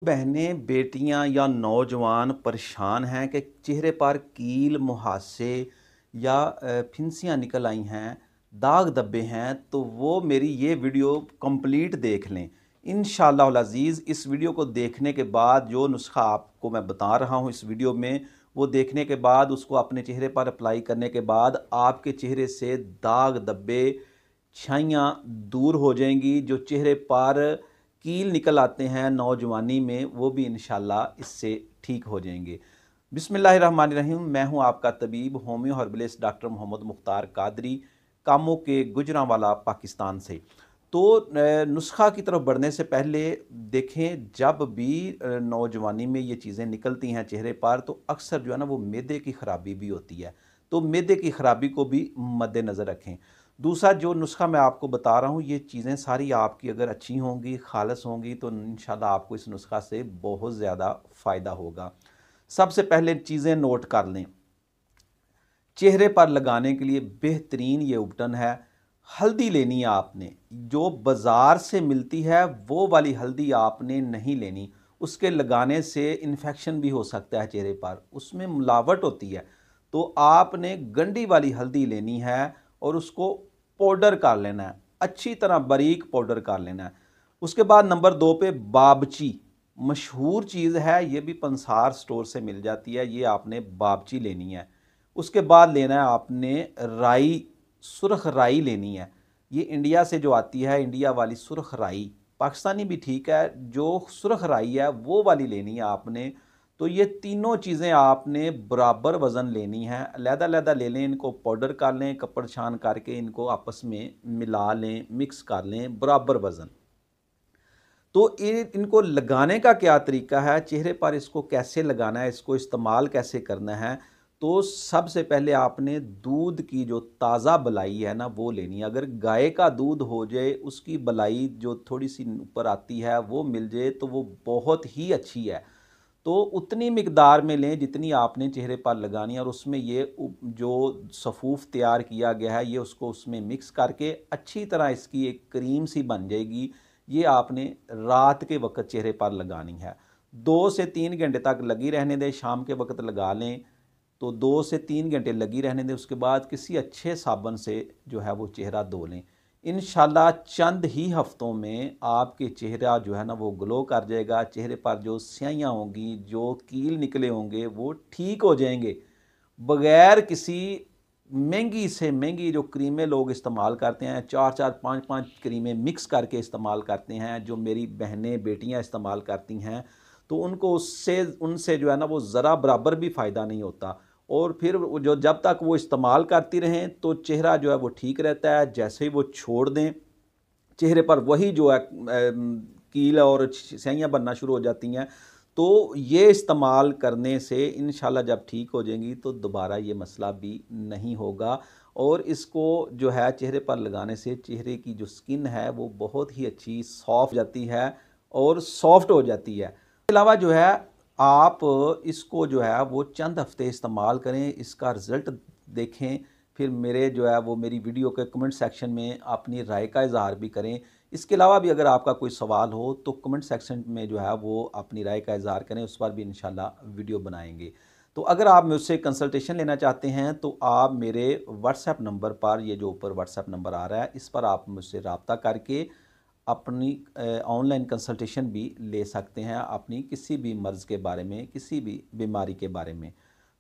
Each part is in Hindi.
बहनें, बेटियां या नौजवान परेशान हैं कि चेहरे पर कील, मुहासे या फिंसियाँ निकल आई हैं, दाग धब्बे हैं, तो वो मेरी ये वीडियो कंप्लीट देख लें। इंशाअल्लाह अज़ीज़ इस वीडियो को देखने के बाद जो नुस्खा आपको मैं बता रहा हूँ इस वीडियो में, वो देखने के बाद उसको अपने चेहरे पर अप्लाई करने के बाद आपके चेहरे से दाग धब्बे, छाइयाँ दूर हो जाएंगी। जो चेहरे पर कील निकल आते हैं नौजवानी में, वो भी इंशाल्लाह इससे ठीक हो जाएंगे। बिस्मिल्लाहिर्रहमानिर्रहीम। मैं हूं आपका तबीब homeo herbalist doctor Mohammad Mukhtar Qadri, कामों के गुजरांवाला, पाकिस्तान से। तो नुस्खा की तरफ बढ़ने से पहले देखें, जब भी नौजवानी में ये चीज़ें निकलती हैं चेहरे पर, तो अक्सर जो है ना वो मैदे की ख़राबी भी होती है। तो मैदे की ख़राबी को भी मद्देनज़र रखें। दूसरा जो नुस्खा मैं आपको बता रहा हूँ, ये चीज़ें सारी आपकी अगर अच्छी होंगी, खालिस होंगी, तो इंशाल्लाह आपको इस नुस्खा से बहुत ज़्यादा फ़ायदा होगा। सबसे पहले चीज़ें नोट कर लें। चेहरे पर लगाने के लिए बेहतरीन ये उपटन है। हल्दी लेनी है आपने, जो बाज़ार से मिलती है वो वाली हल्दी आपने नहीं लेनी। उसके लगाने से इन्फेक्शन भी हो सकता है चेहरे पर, उसमें मिलावट होती है। तो आपने गंडी वाली हल्दी लेनी है और उसको पाउडर कर लेना है, अच्छी तरह बारीक पाउडर कर लेना है। उसके बाद नंबर 2 पे बाबची, मशहूर चीज़ है, ये भी पंसार स्टोर से मिल जाती है। ये आपने बाबची लेनी है। उसके बाद लेना है आपने राई, सुरख राई लेनी है। ये इंडिया से जो आती है, इंडिया वाली सुरख राई, पाकिस्तानी भी ठीक है, जो सुरख राई है वो वाली लेनी है आपने। तो ये तीनों चीज़ें आपने बराबर वज़न लेनी है, अलहदा-अलहदा ले लें, इनको पाउडर कर लें, कपड़ छान करके इनको आपस में मिला लें, मिक्स कर लें बराबर वज़न। तो इनको लगाने का क्या तरीका है, चेहरे पर इसको कैसे लगाना है, इसको इस्तेमाल कैसे करना है। तो सबसे पहले आपने दूध की जो ताज़ा बलाई है ना वो लेनी है। अगर गाय का दूध हो जाए, उसकी बलाई जो थोड़ी सी ऊपर आती है वो मिल जाए, तो वो बहुत ही अच्छी है। तो उतनी मिकदार में लें जितनी आपने चेहरे पर लगानी है, और उसमें ये जो सफ़ूफ तैयार किया गया है, ये उसको उसमें मिक्स करके अच्छी तरह इसकी एक क्रीम सी बन जाएगी। ये आपने रात के वक्त चेहरे पर लगानी है। 2 से 3 घंटे तक लगी रहने दें, शाम के वक्त लगा लें तो 2 से 3 घंटे लगी रहने दें। उसके बाद किसी अच्छे साबुन से जो है वो चेहरा धो लें। इंशाल्लाह चंद ही हफ्तों में आपके चेहरा जो है ना वो ग्लो कर जाएगा। चेहरे पर जो स्याहियाँ होंगी, जो कील निकले होंगे, वो ठीक हो जाएंगे, बगैर किसी महंगी से महंगी जो क्रीमें लोग इस्तेमाल करते हैं, 4-4 5-5 क्रीमें मिक्स करके इस्तेमाल करते हैं, जो मेरी बहनें बेटियां इस्तेमाल करती हैं, तो उनको उससे उनसे जो है ना वो ज़रा बराबर भी फ़ायदा नहीं होता। और फिर जो जब तक वो इस्तेमाल करती रहें तो चेहरा जो है वो ठीक रहता है। जैसे ही वो छोड़ दें, चेहरे पर वही जो है कील और स्याहियाँ बनना शुरू हो जाती हैं। तो ये इस्तेमाल करने से इंशाल्लाह जब ठीक हो जाएंगी तो दोबारा ये मसला भी नहीं होगा। और इसको जो है चेहरे पर लगाने से चेहरे की जो स्किन है वो बहुत ही अच्छी सॉफ्ट जाती है और सॉफ्ट हो जाती है। इसके अलावा जो है आप इसको जो है वो चंद हफ्ते इस्तेमाल करें, इसका रिज़ल्ट देखें। फिर मेरे जो है वो मेरी वीडियो के कमेंट सेक्शन में अपनी राय का इज़हार भी करें। इसके अलावा भी अगर आपका कोई सवाल हो तो कमेंट सेक्शन में जो है वो अपनी राय का इज़हार करें, उस पर भी इंशाल्लाह वीडियो बनाएंगे। तो अगर आप मुझसे कंसल्टेशन लेना चाहते हैं तो आप मेरे व्हाट्सएप नंबर पर, ये जो ऊपर व्हाट्सएप नंबर आ रहा है, इस पर आप मुझसे रब्ता करके अपनी ऑनलाइन कंसल्टेशन भी ले सकते हैं, अपनी किसी भी मर्ज़ के बारे में, किसी भी बीमारी के बारे में।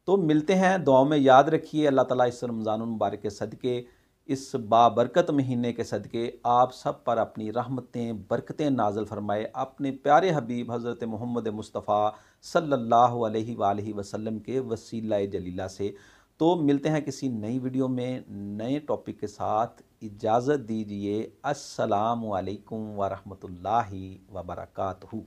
तो मिलते हैं, दुआओं में याद रखिए। अल्लाह ताला इस रमज़ानुल मुबारक के सदक़े, इस बाबरकत महीने के सदक़े आप सब पर अपनी रहमतें बरकतें नाज़िल फ़रमाए, अपने प्यारे हबीब हज़रत मोहम्मद मुस्तफ़ा सल्लल्लाहु अलैहि वालैहि वसल्लम के वसीला जलीला से। तो मिलते हैं किसी नई वीडियो में नए टॉपिक के साथ। इजाज़त दीजिए। अस्सलामु अलैकुम व रहमतुल्लाहि व बरकातहू।